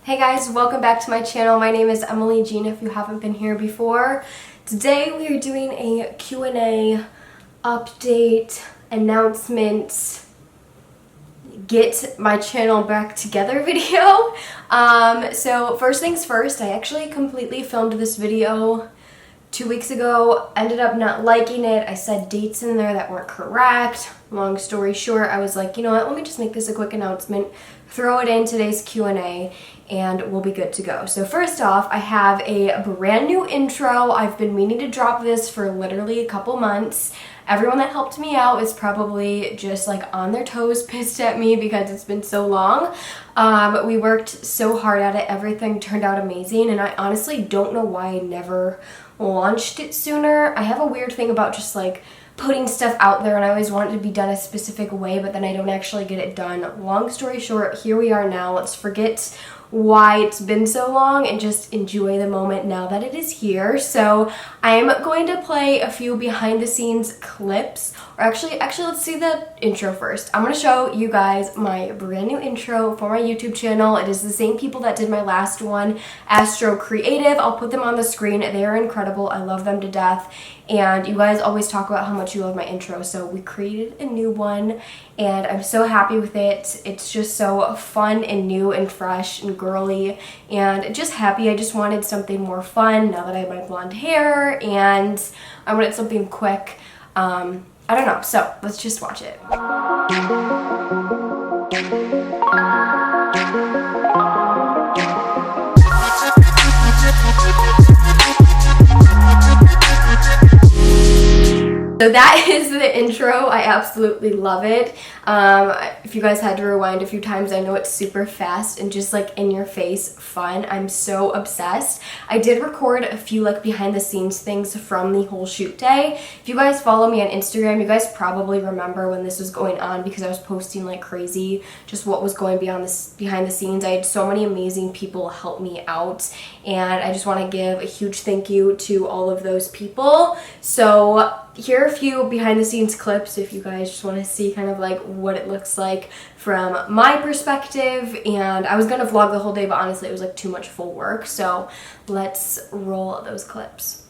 Hey guys, welcome back to my channel. My name is Emily Jean if you haven't been here before. Today we are doing a Q&A update, announcement, get my channel back together video. So first things first, I actually completely filmed this video 2 weeks ago, ended up not liking it. I said dates in there that weren't correct. Long story short, I was like, you know what, let me just make this a quick announcement, throw it in today's Q&A, and we'll be good to go. So first off, I have a brand new intro. I've been meaning to drop this for literally a couple months. Everyone that helped me out is probably just like on their toes, pissed at me because it's been so long. We worked so hard at it. Everything turned out amazing, and I honestly don't know why I never launched it sooner. I have a weird thing about just like putting stuff out there, and I always want it to be done a specific way, but then I don't actually get it done. Long story short, here we are now. Let's forget why it's been so long and just enjoy the moment now that it is here. So I'm going to play a few behind the scenes clips, or actually let's see the intro first. I'm going to show you guys my brand new intro for my YouTube channel. It is the same people that did my last one, Astro Creative. I'll put them on the screen. They are incredible. I love them to death. And you guys always talk about how much you love my intro, so we created a new one, and I'm so happy with it. It's just so fun and new and fresh and girly, and just happy. I just wanted something more fun now that I have my blonde hair, and I wanted something quick. I don't know, so let's just watch it. So that is the intro. I absolutely love it. If you guys had to rewind a few times, I know it's super fast and just like in your face fun. I'm so obsessed. I did record a few like behind the scenes things from the whole shoot day. If you guys follow me on Instagram, you guys probably remember when this was going on because I was posting like crazy just what was going behind the scenes. I had so many amazing people help me out, and I just want to give a huge thank you to all of those people. So here are a few behind the scenes clips if you guys just want to see kind of like what it looks like from my perspective. And I was gonna vlog the whole day, but honestly it was like too much full work, so let's roll those clips.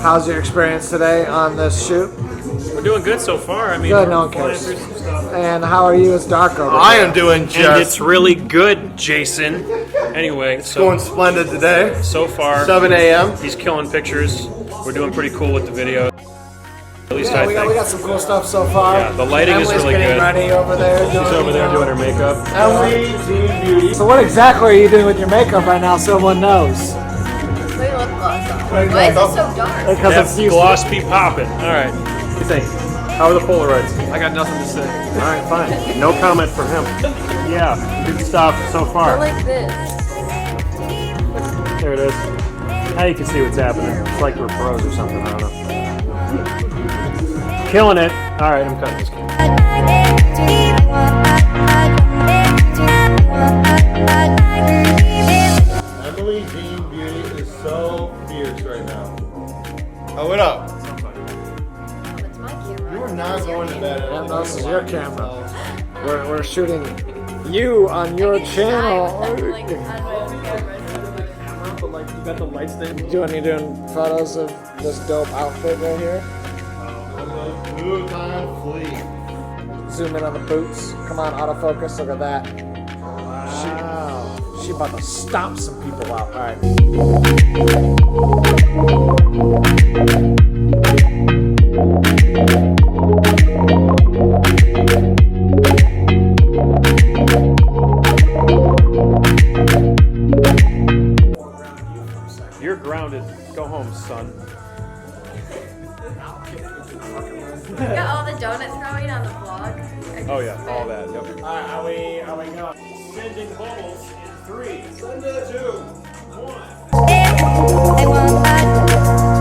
How's your experience today on this shoot? We're doing good so far. I mean, good, no one cares. And how are you as Dark over I there? am doing just... And it's really good, Jason. Anyway, It's going splendid today. So far, 7 a.m. He's killing pictures. We're doing pretty cool with the video. At least I we think. got some cool stuff so far. Yeah, the lighting is really getting good. ready over there. She's over there doing her makeup. Emily Jean Beauty. So what exactly are you doing with your makeup right now so everyone knows? Put your lip gloss on. Why is it so dark? Because That it's used gloss be popping. All right. What do you think? How are the Polaroids? I got nothing to say. All right, fine. No comment from him. Yeah, good stuff so far. Like this. There it is. Now you can see what's happening. It's like we're pros or something. I don't know. Killing it. All right, I'm cutting this. Emily Jean Beauty is so fierce right now. Oh, what up? It's my camera. You are not going to bed. Yeah, no, this is your camera. We're shooting you on your channel. You got the lights there. You doing photos of this dope outfit right here? Bhutan Fleet. Zoom in on the boots. Come on, autofocus. Look at that. She about to stomp some people out. All right. You're grounded. Go home, son. You got all the donut throwing on the vlog. Oh yeah, all that. Yep. All right, are we going? Sending bubbles in 3, Send it to 1. They want that.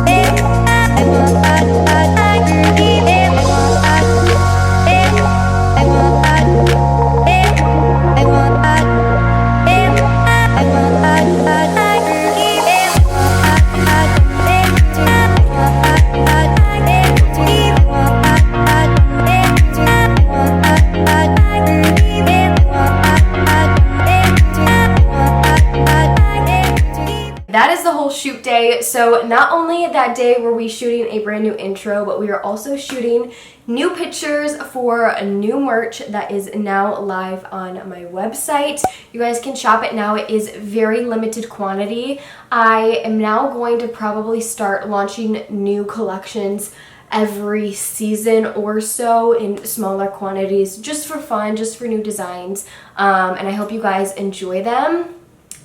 so not only that day were we shooting a brand new intro, but we are also shooting new pictures for new merch that is now live on my website. You guys can shop it now. It is very limited quantity. I am now going to probably start launching new collections every season or so in smaller quantities, just for fun, just for new designs, and I hope you guys enjoy them.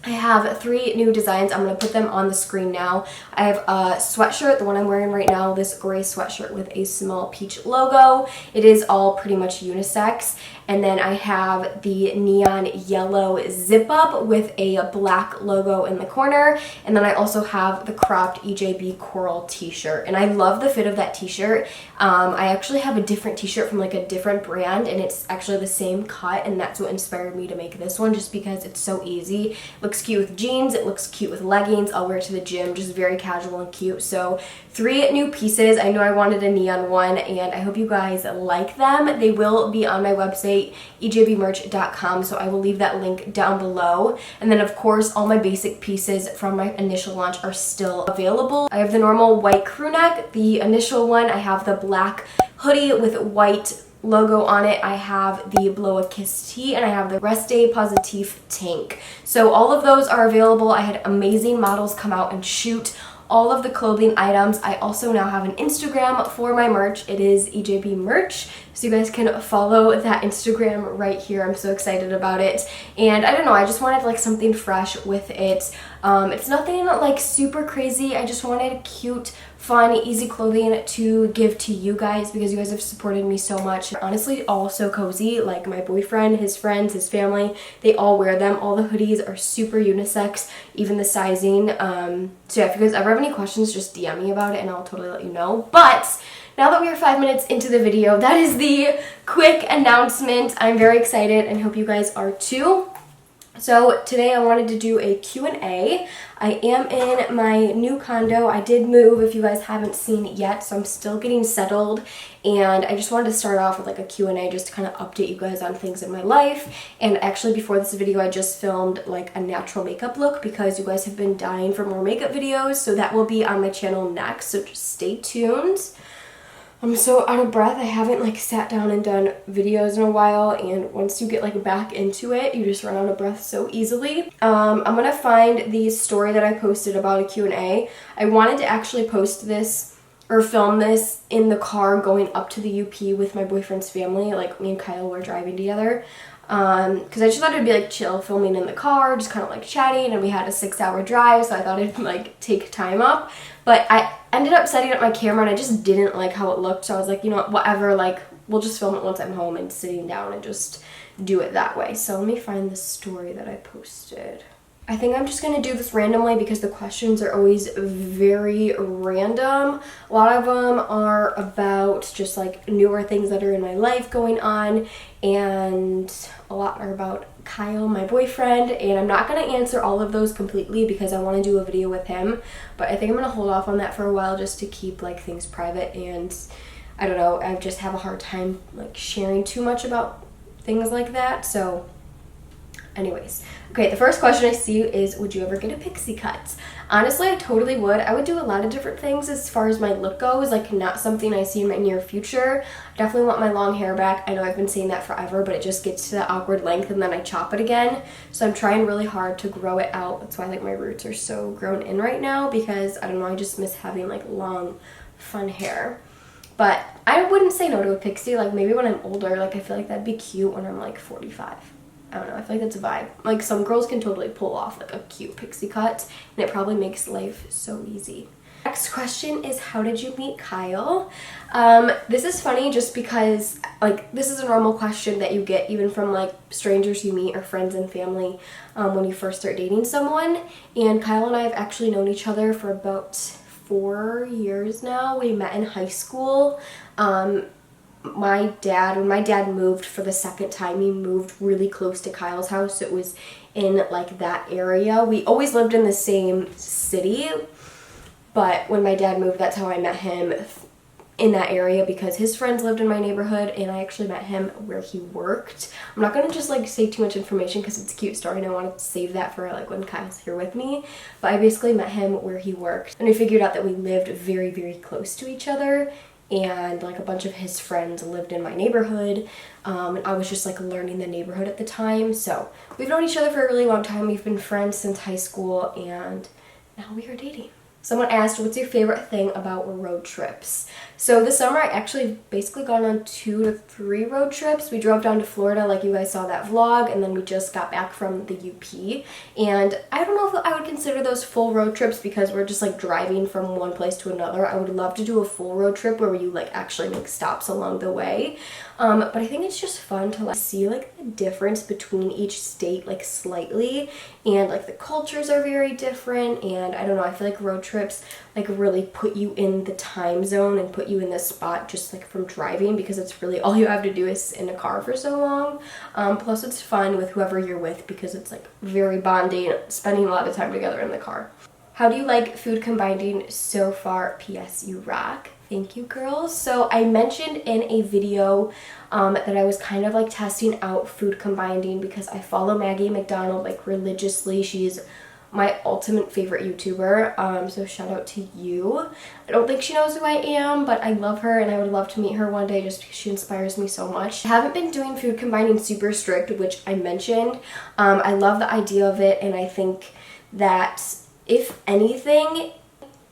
I have 3 new designs. I'm going to put them on the screen now. I have a sweatshirt, the one I'm wearing right now, this gray sweatshirt with a small peach logo. It is all pretty much unisex. And then I have the neon yellow zip up with a black logo in the corner. And then I also have the cropped EJB coral t-shirt. And I love the fit of that t-shirt. I actually have a different t-shirt from like a different brand, and it's actually the same cut, and that's what inspired me to make this one, just because it's so easy. It looks cute with jeans, it looks cute with leggings. I'll wear it to the gym, just very casual and cute. So 3 new pieces. I know I wanted a neon one, and I hope you guys like them. They will be on my website, ejbmerch.com, so I will leave that link down below. And then of course all my basic pieces from my initial launch are still available. I have the normal white crew neck, the initial one. I have the black hoodie with white logo on it. I have the Blow a Kiss tee, and I have the Reste Positif tank. So all of those are available. I had amazing models come out and shoot all of the clothing items. I also now have an Instagram for my merch. It is EJB merch, so you guys can follow that Instagram right here. I'm so excited about it, and I don't know, I just wanted like something fresh with it. It's nothing like super crazy. I just wanted cute, fun, easy clothing to give to you guys because you guys have supported me so much. Honestly, all so cozy. Like my boyfriend, his friends, his family, they all wear them. All the hoodies are super unisex, even the sizing. So yeah, if you guys ever have any questions, just DM me about it and I'll totally let you know. But now that we are 5 minutes into the video, that is the quick announcement. I'm very excited and hope you guys are too. So today I wanted to do a Q&A. I am in my new condo. I did move, if you guys haven't seen it yet, so I'm still getting settled, and I just wanted to start off with like a Q&A just to kind of update you guys on things in my life. And actually before this video I just filmed like a natural makeup look because you guys have been dying for more makeup videos, so that will be on my channel next, so just stay tuned. I'm so out of breath. I haven't like sat down and done videos in a while, and once you get like back into it, you just run out of breath so easily. I'm gonna find the story that I posted about a Q&A. I wanted to actually post this or film this in the car going up to the UP with my boyfriend's family. Like me and Kyle were driving together. Because I just thought it'd be like chill filming in the car, just kind of like chatting, and we had a 6-hour drive, so I thought it'd like take time up. But I ended up setting up my camera and I just didn't like how it looked, so I was like, you know what, whatever, like we'll just film it once I'm home and sitting down and just do it that way. So let me find the story that I posted. I think I'm just going to do this randomly because the questions are always very random. A lot of them are about just like newer things that are in my life going on, and a lot are about Kyle, my boyfriend, and I'm not going to answer all of those completely because I want to do a video with him, but I think I'm going to hold off on that for a while just to keep like things private, and I don't know, I just have a hard time like sharing too much about things like that. So anyways, okay, the first question I see is, would you ever get a pixie cut? Honestly, I totally would. I would do a lot of different things as far as my look goes, like not something I see in my near future. I definitely want my long hair back. I know I've been saying that forever, but it just gets to that awkward length and then I chop it again. So I'm trying really hard to grow it out. That's why like my roots are so grown in right now, because I don't know, I just miss having like long, fun hair. But I wouldn't say no to a pixie. Like maybe when I'm older, like I feel like that'd be cute when I'm like 45. I don't know, I feel like that's a vibe. Like some girls can totally pull off like a cute pixie cut, and it probably makes life so easy. Next question is, how did you meet Kyle? This is funny just because like this is a normal question that you get even from like strangers you meet or friends and family when you first start dating someone. And Kyle and I have actually known each other for about 4 years now. We met in high school. When my dad moved for the second time, he moved really close to Kyle's house. So it was in like that area. We always lived in the same city, but when my dad moved, that's how I met him in that area because his friends lived in my neighborhood, and I actually met him where he worked. I'm not gonna just like say too much information because it's a cute story and I wanted to save that for like when Kyle's here with me, but I basically met him where he worked, and we figured out that we lived very, very close to each other, and like a bunch of his friends lived in my neighborhood, and I was just like learning the neighborhood at the time. So we've known each other for a really long time. We've been friends since high school, and now we are dating. Someone asked, what's your favorite thing about road trips? So this summer I actually basically gone on 2 to 3 road trips. We drove down to Florida, like you guys saw that vlog, and then we just got back from the UP. And I don't know if I would consider those full road trips because we're just like driving from one place to another. I would love to do a full road trip where you like actually make stops along the way. But I think it's just fun to like see like the difference between each state like slightly, and like the cultures are very different, and I don't know, I feel like road trips like really put you in the time zone and put you in the spot just like from driving, because it's really all you have to do is sit in a car for so long. Plus it's fun with whoever you're with because it's like very bonding, spending a lot of time together in the car. How do you like food combining so far? PS, you rock. Thank you, girls. So I mentioned in a video that I was kind of like testing out food combining because I follow Maggie McDonald like religiously. She's my ultimate favorite YouTuber, so shout out to you. I don't think she knows who I am, but I love her and I would love to meet her one day just because she inspires me so much. I haven't been doing food combining super strict, which I mentioned. I love the idea of it, and I think that if anything,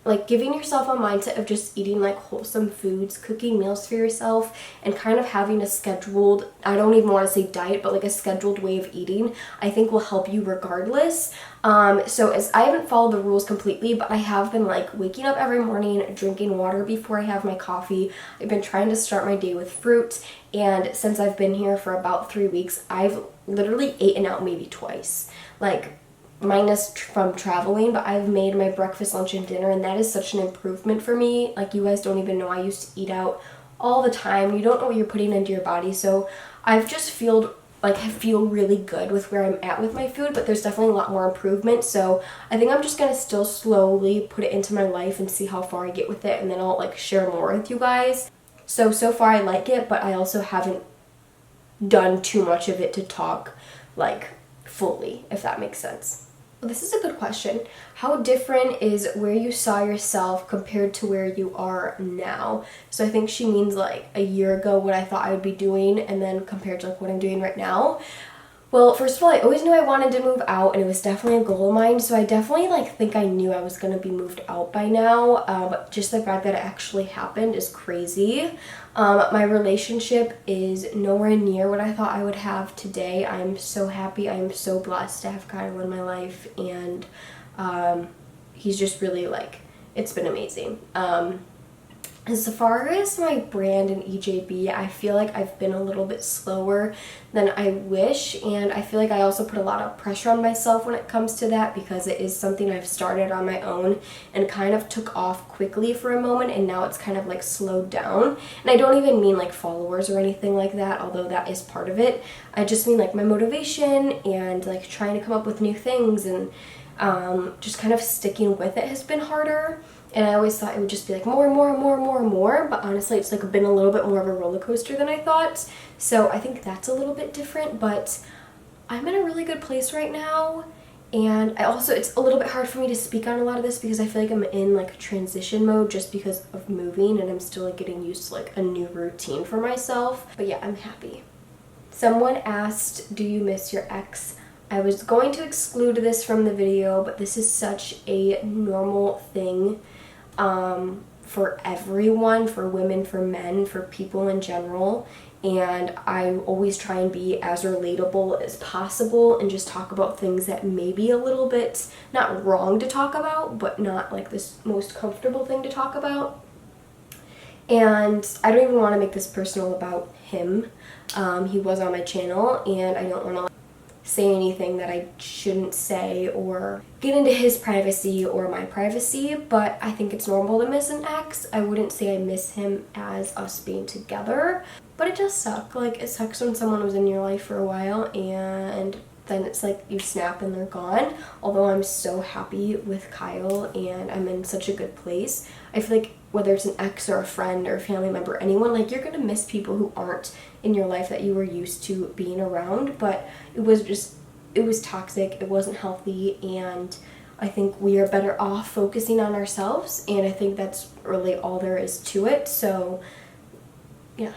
like giving yourself a mindset of just eating like wholesome foods, cooking meals for yourself, and kind of having a scheduled, I don't even want to say diet, but like a scheduled way of eating, I think will help you regardless. So as I haven't followed the rules completely, but I have been like waking up every morning, drinking water before I have my coffee. I've been trying to start my day with fruit, and since I've been here for about 3 weeks, I've literally eaten out maybe twice. Like, minus from traveling, but I've made my breakfast, lunch, and dinner, and that is such an improvement for me. Like, you guys don't even know, I used to eat out all the time. You don't know what you're putting into your body, so I've just feel really good with where I'm at with my food, but there's definitely a lot more improvement. So I think I'm just gonna still slowly put it into my life and see how far I get with it, and then I'll like share more with you guys. So far I like it, but I also haven't done too much of it to talk like fully, if that makes sense. Well, this is a good question. How different is where you saw yourself compared to where you are now? So I think she means like a year ago what I thought I would be doing, and then compared to like what I'm doing right now. Well, first of all, I always knew I wanted to move out, and it was definitely a goal of mine, so I definitely like think I knew I was going to be moved out by now, but just the fact that it actually happened is crazy. My relationship is nowhere near what I thought I would have today. I'm so happy. I'm so blessed to have Kyle in my life, and he's just really like, it's been amazing. As far as my brand and EJB, I feel like I've been a little bit slower than I wish, and I feel like I also put a lot of pressure on myself when it comes to that because it is something I've started on my own and kind of took off quickly for a moment, and now it's kind of like slowed down. And I don't even mean like followers or anything like that, although that is part of it. I just mean like my motivation and like trying to come up with new things, and just kind of sticking with it has been harder. And I always thought it would just be like more and more and more and more and more, but honestly it's like been a little bit more of a roller coaster than I thought. So I think that's a little bit different, but I'm in a really good place right now. And I also, it's a little bit hard for me to speak on a lot of this because I feel like I'm in like a transition mode just because of moving, and I'm still like getting used to like a new routine for myself. But yeah, I'm happy. Someone asked, do you miss your ex? I was going to exclude this from the video, but this is such a normal thing for everyone, for women, for men, for people in general, and I always try and be as relatable as possible and just talk about things that may be a little bit not wrong to talk about, but not like this most comfortable thing to talk about. And I don't even want to make this personal about him. He was on my channel, and I don't want to say anything that I shouldn't say or get into his privacy or my privacy, but I think it's normal to miss an ex. I wouldn't say I miss him as us being together, but it does suck. Like, it sucks when someone was in your life for a while and then it's like you snap and they're gone. Although I'm so happy with Kyle and I'm in such a good place, I feel like whether it's an ex or a friend or a family member, anyone, like you're gonna miss people who aren't in your life that you were used to being around. But it was toxic, it wasn't healthy, and I think we are better off focusing on ourselves, and I think that's really all there is to it. So yeah.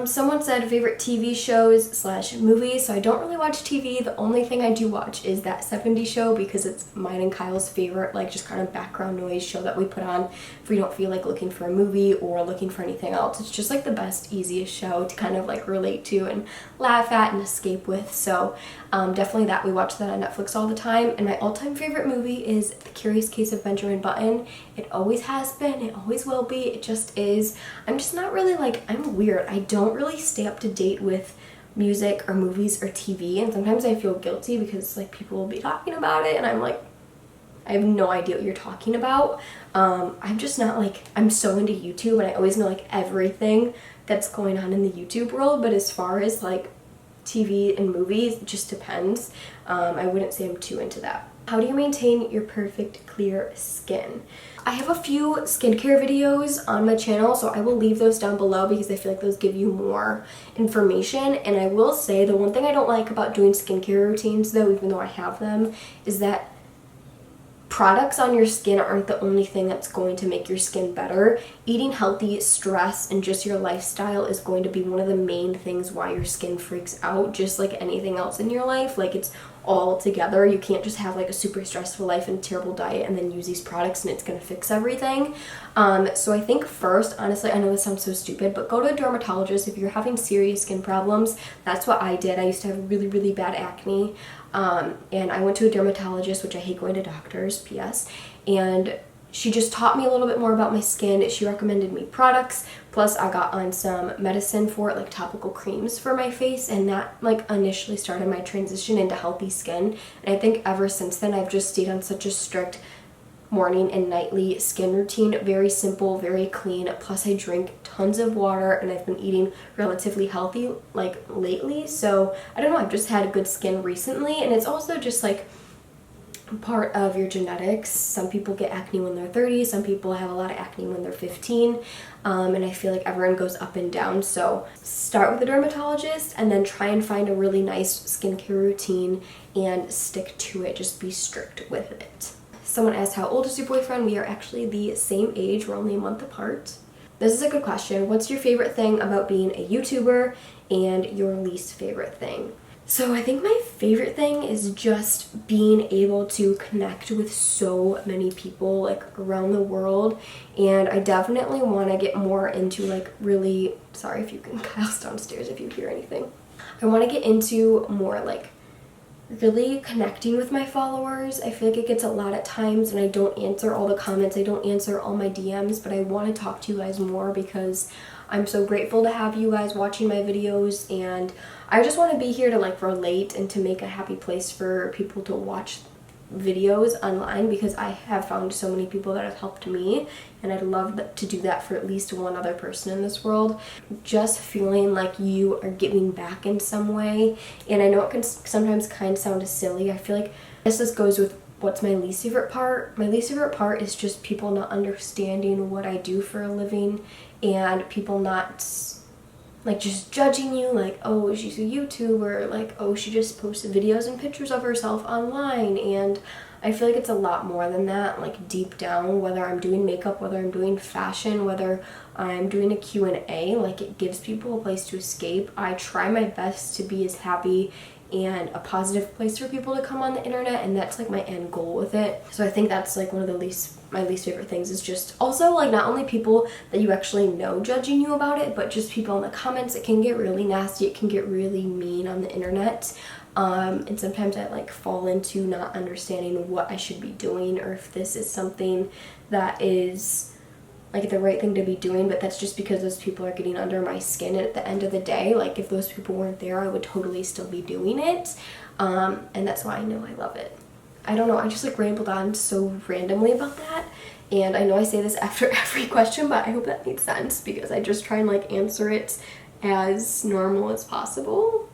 Someone said favorite TV shows / movies. So I don't really watch TV. The only thing I do watch is that 70s show because it's mine and Kyle's favorite, like just kind of background noise show that we put on if we don't feel like looking for a movie or looking for anything else. It's just like the best, easiest show to kind of like relate to and laugh at and escape with. So definitely that. We watch that on Netflix all the time. And my all-time favorite movie is The Curious Case of Benjamin Button. It always has been. It always will be. It just is. I'm just not really like, I'm weird. I don't really stay up to date with music or movies or TV, and sometimes I feel guilty because like people will be talking about it and I'm like, I have no idea what you're talking about. I'm just not like, I'm so into YouTube and I always know like everything that's going on in the YouTube world, but as far as like TV and movies, it just depends. I wouldn't say I'm too into that. How do you maintain your perfect clear skin? I have a few skincare videos on my channel, so I will leave those down below because I feel like those give you more information. And I will say the one thing I don't like about doing skincare routines though, even though I have them, is that products on your skin aren't the only thing that's going to make your skin better. Eating healthy, stress, and just your lifestyle is going to be one of the main things why your skin freaks out, just like anything else in your life. Like it's all together. You can't just have like a super stressful life and a terrible diet and then use these products and it's gonna fix everything. So I think first, honestly, I know this sounds so stupid, but go to a dermatologist if you're having serious skin problems. That's what I did. I used to have really, really bad acne. And I went to a dermatologist, which I hate going to doctors, PS, and she just taught me a little bit more about my skin. She recommended me products, plus I got on some medicine for it, like topical creams for my face, and that like initially started my transition into healthy skin. And I think ever since then I've just stayed on such a strict morning and nightly skin routine. Very simple, very clean, plus I drink tons of water and I've been eating relatively healthy like lately. So I don't know, I've just had good skin recently, and it's also just like part of your genetics. Some people get acne when they're 30, some people have a lot of acne when they're 15, and I feel like everyone goes up and down. So start with a dermatologist and then try and find a really nice skincare routine and stick to it. Just be strict with it. Someone asked, how old is your boyfriend? We are actually the same age. We're only a month apart. This is a good question. What's your favorite thing about being a YouTuber and your least favorite thing? So I think my favorite thing is just being able to connect with so many people like around the world, and I definitely want to get more into like really, sorry if you can, Kyle's downstairs if you hear anything. I want to get into more like really connecting with my followers. I feel like it gets a lot at times and I don't answer all the comments, I don't answer all my DMs, but I want to talk to you guys more because I'm so grateful to have you guys watching my videos, and I just want to be here to like relate and to make a happy place for people to watch videos online, because I have found so many people that have helped me, and I'd love to do that for at least one other person in this world. Just feeling like you are giving back in some way. And I know it can sometimes kind of sound silly. I feel like this goes with what's my least favorite part. My least favorite part is just people not understanding what I do for a living, and people not like just judging you, like, oh, she's a YouTuber, like, oh, she just posted videos and pictures of herself online. And I feel like it's a lot more than that, like deep down, whether I'm doing makeup, whether I'm doing fashion, whether I'm doing a Q&A, like it gives people a place to escape. I try my best to be as happy and a positive place for people to come on the internet, and that's like my end goal with it. So I think that's like one of my least favorite things, is just also like not only people that you actually know judging you about it, but just people in the comments. It can get really nasty, it can get really mean on the internet, and sometimes I like fall into not understanding what I should be doing, or if this is something that is like the right thing to be doing, but that's just because those people are getting under my skin. And at the end of the day, like if those people weren't there, I would totally still be doing it, and that's why I know I love it. I don't know, I just like rambled on so randomly about that, and I know I say this after every question, but I hope that made sense because I just try and like answer it as normal as possible.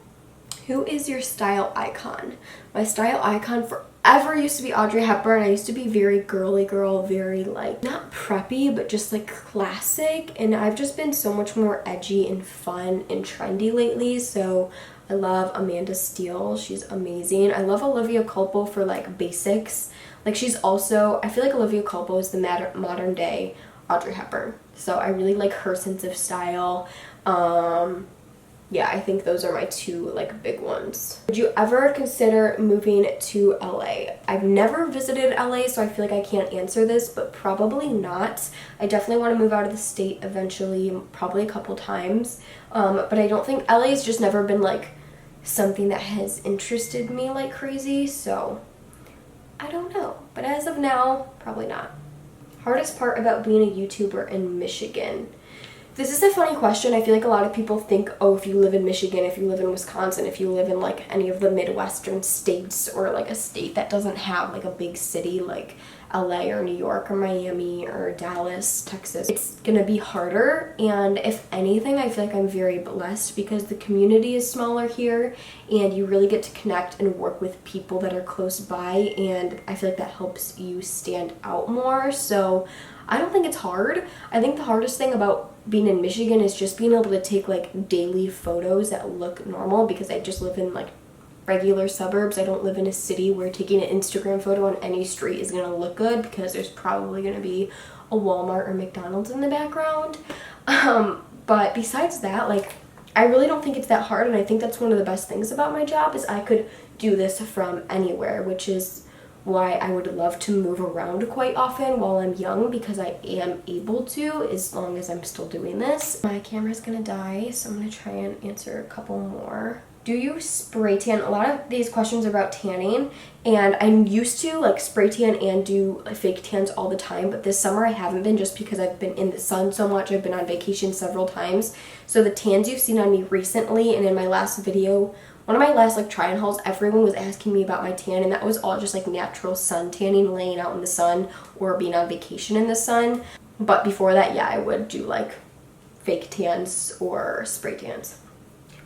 Who is your style icon? My style icon forever used to be Audrey Hepburn. I used to be very girly girl, very like, not preppy, but just like classic. And I've just been so much more edgy and fun and trendy lately. So I love Amanda Steele. She's amazing. I love Olivia Culpo for like basics. Like she's also, I feel like Olivia Culpo is the modern day Audrey Hepburn. So I really like her sense of style. Yeah, I think those are my two like big ones. Would you ever consider moving to LA? I've never visited LA, so I feel like I can't answer this, but probably not. I definitely want to move out of the state eventually, probably a couple times. But I don't think LA has just never been like something that has interested me like crazy, so I don't know. But as of now, probably not. Hardest part about being a YouTuber in Michigan? This is a funny question. I feel like a lot of people think, oh, if you live in Michigan, if you live in Wisconsin, if you live in like any of the Midwestern states or like a state that doesn't have like a big city like LA or New York or Miami or Dallas, Texas, it's gonna be harder. And if anything, I feel like I'm very blessed because the community is smaller here and you really get to connect and work with people that are close by, and I feel like that helps you stand out more. So I don't think it's hard. I think the hardest thing about being in Michigan is just being able to take like daily photos that look normal, because I just live in like regular suburbs. I don't live in a city where taking an Instagram photo on any street is gonna look good because there's probably gonna be a Walmart or McDonald's in the background. But besides that, like, I really don't think it's that hard, and I think that's one of the best things about my job is I could do this from anywhere, which is why I would love to move around quite often while I'm young, because I am able to as long as I'm still doing this. My camera's gonna die, so I'm gonna try and answer a couple more. Do you spray tan? A lot of these questions are about tanning, and I'm used to like spray tan and do fake tans all the time, but this summer I haven't been just because I've been in the sun so much. I've been on vacation several times. So the tans you've seen on me recently and in my last video, one of my last like try-on hauls, everyone was asking me about my tan, and that was all just like natural sun tanning, laying out in the sun or being on vacation in the sun. But before that, yeah, I would do like fake tans or spray tans.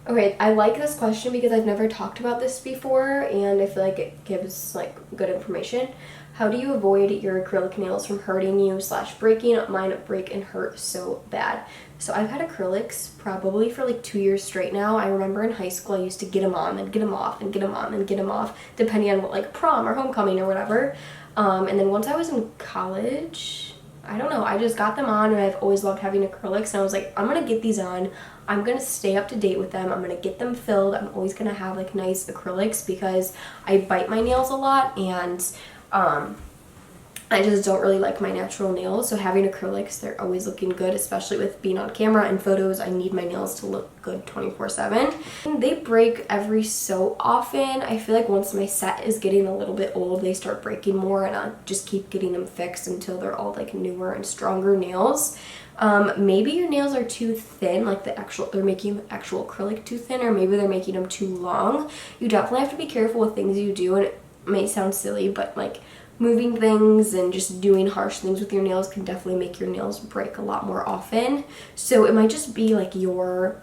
Okay, I like this question because I've never talked about this before and I feel like it gives like good information. How do you avoid your acrylic nails from hurting you / breaking? Mine break and hurt so bad. So I've had acrylics probably for like 2 years straight now. I remember in high school I used to get them on and get them off and get them on and get them off, depending on what, like prom or homecoming or whatever. And then once I was in college, I don't know, I just got them on, and I've always loved having acrylics, and I was like, I'm gonna get these on. I'm gonna stay up to date with them. I'm gonna get them filled. I'm always gonna have like nice acrylics because I bite my nails a lot, and I just don't really like my natural nails, so having acrylics, they're always looking good, especially with being on camera and photos. I need my nails to look good 24/7. They break every so often. I feel like once my set is getting a little bit old, they start breaking more, and I'll just keep getting them fixed until they're all like newer and stronger nails. Maybe your nails are too thin, like they're making the actual acrylic too thin, or maybe they're making them too long. You definitely have to be careful with things you do, and it may sound silly, but like moving things and just doing harsh things with your nails can definitely make your nails break a lot more often. So it might just be like your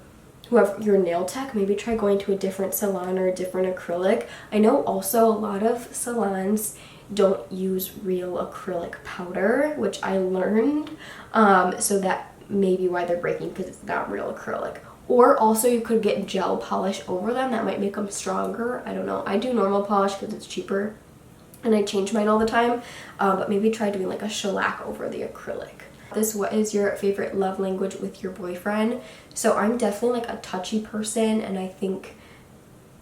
nail tech, maybe try going to a different salon or a different acrylic. I know also a lot of salons don't use real acrylic powder, which I learned, so that may be why they're breaking, because it's not real acrylic. Or also you could get gel polish over them, that might make them stronger. I don't know. I do normal polish because it's cheaper and I change mine all the time, but maybe try doing like a shellac over the acrylic. What is your favorite love language with your boyfriend? So I'm definitely like a touchy person, and I think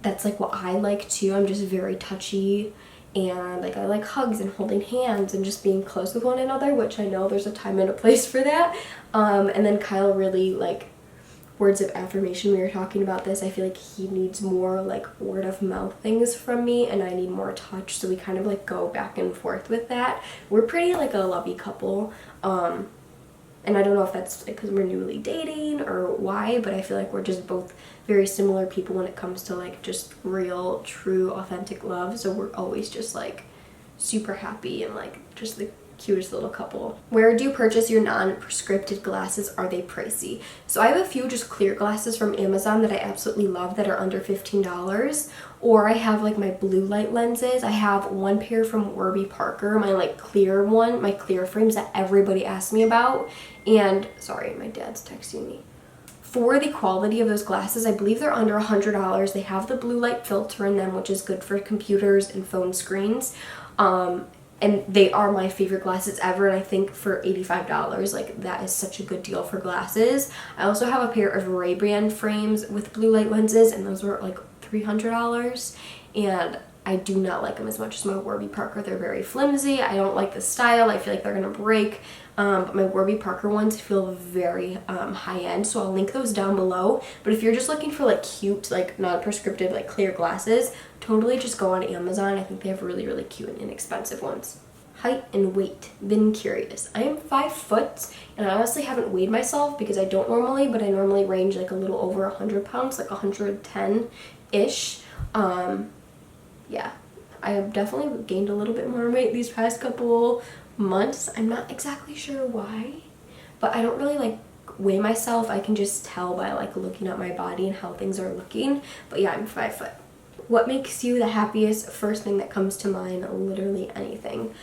that's like what I like too. I'm just very touchy, and like I like hugs and holding hands and just being close with one another, which I know there's a time and a place for that. And then Kyle really like words of affirmation. We were talking about this. I feel like he needs more like word of mouth things from me, and I need more touch, so we kind of like go back and forth with that. We're pretty like a lovey couple, and I don't know if that's because we're newly dating or why, but I feel like we're just both very similar people when it comes to like just real, true, authentic love. So we're always just like super happy and like just the cutest little couple. Where do you purchase your non-prescripted glasses? Are they pricey? So I have a few just clear glasses from Amazon that I absolutely love that are under $15. Or I have like my blue light lenses. I have one pair from Warby Parker, my like clear one, my clear frames that everybody asks me about. And sorry, my dad's texting me. For the quality of those glasses, I believe they're under $100. They have the blue light filter in them, which is good for computers and phone screens. And they are my favorite glasses ever, and I think for $85, like that is such a good deal for glasses. I also have a pair of Ray-Ban frames with blue light lenses, and those were like $300, and I do not like them as much as my Warby Parker. They're very flimsy. I don't like the style. I feel like they're gonna break. But my Warby Parker ones feel very high-end, so I'll link those down below. But if you're just looking for like cute, like non-prescriptive, like clear glasses, totally just go on Amazon. I think they have really, really cute and inexpensive ones. Height and weight. Been curious. I am 5 foot, and I honestly haven't weighed myself because I don't normally, but I normally range like a little over 100 pounds, like 110-ish. Yeah, I have definitely gained a little bit more weight these past couple months. I'm not exactly sure why, but I don't really like weigh myself. I can just tell by like looking at my body and how things are looking. But yeah, I'm 5 foot. What makes you the happiest? First thing that comes to mind, literally anything.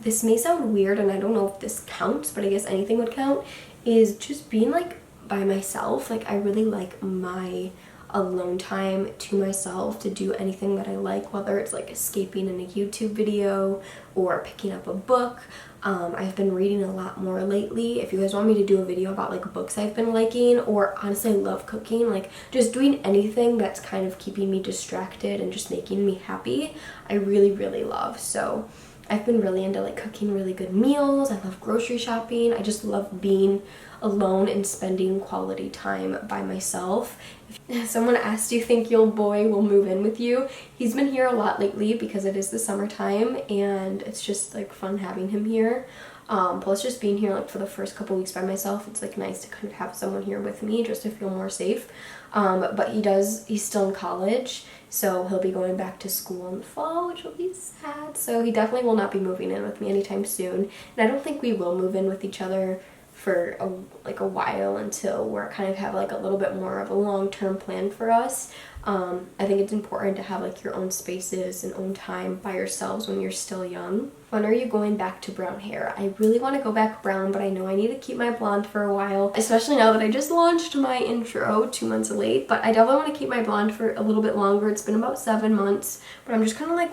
This may sound weird and I don't know if this counts, but I guess anything would count, is just being like by myself. Like I really like my alone time to myself to do anything that I like, whether it's like escaping in a YouTube video or picking up a book. I've been reading a lot more lately. If you guys want me to do a video about like books I've been liking, or honestly I love cooking, like just doing anything that's kind of keeping me distracted and just making me happy, I really, really love. So I've been really into like cooking really good meals. I love grocery shopping. I just love being alone and spending quality time by myself. If someone asked, do you think your boy will move in with you? He's been here a lot lately because it is the summertime and it's just like fun having him here. Plus just being here like for the first couple weeks by myself, it's like nice to kind of have someone here with me just to feel more safe. But he's still in college, so he'll be going back to school in the fall, which will be sad. So he definitely will not be moving in with me anytime soon. And I don't think we will move in with each other for a while until we're kind of have like a little bit more of a long-term plan for us. I think it's important to have like your own spaces and own time by yourselves when you're still young. When are you going back to brown hair? I really want to go back brown, but I know I need to keep my blonde for a while, especially now that I just launched my intro 2 months late. But I definitely want to keep my blonde for a little bit longer. It's been about 7 months, but I'm just kind of like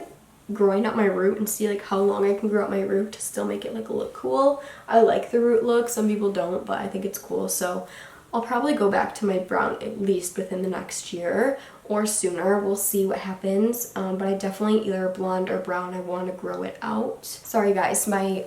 growing out my root and see like how long I can grow out my root to still make it like look cool. I like the root look. Some people don't, but I think it's cool. So I'll probably go back to my brown at least within the next year or sooner. We'll see what happens. But I definitely either blonde or brown. I want to grow it out. Sorry guys, my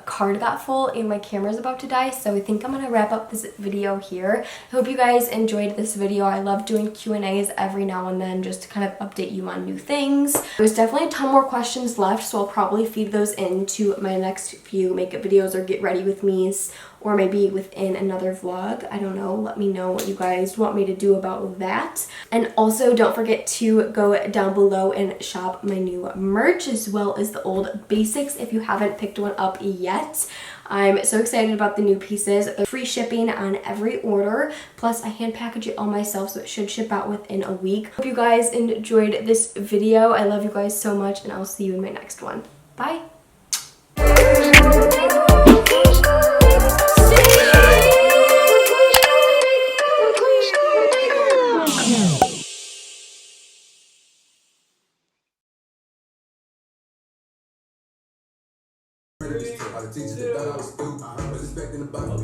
card got full and my camera's about to die, so I think I'm gonna wrap up this video here. I hope you guys enjoyed this video. I love doing Q&As every now and then just to kind of update you on new things. There's definitely a ton more questions left, so I'll probably feed those into my next few makeup videos or get ready with me's, or maybe within another vlog. I don't know. Let me know what you guys want me to do about that. And also don't forget to go down below and shop my new merch as well as the old basics if you haven't picked one up yet. I'm so excited about the new pieces. They're free shipping on every order, plus I hand package it all myself, so it should ship out within a week. Hope you guys enjoyed this video. I love you guys so much, and I'll see you in my next one. Bye! All the teachers that thought I was stupid, was expecting the bottom.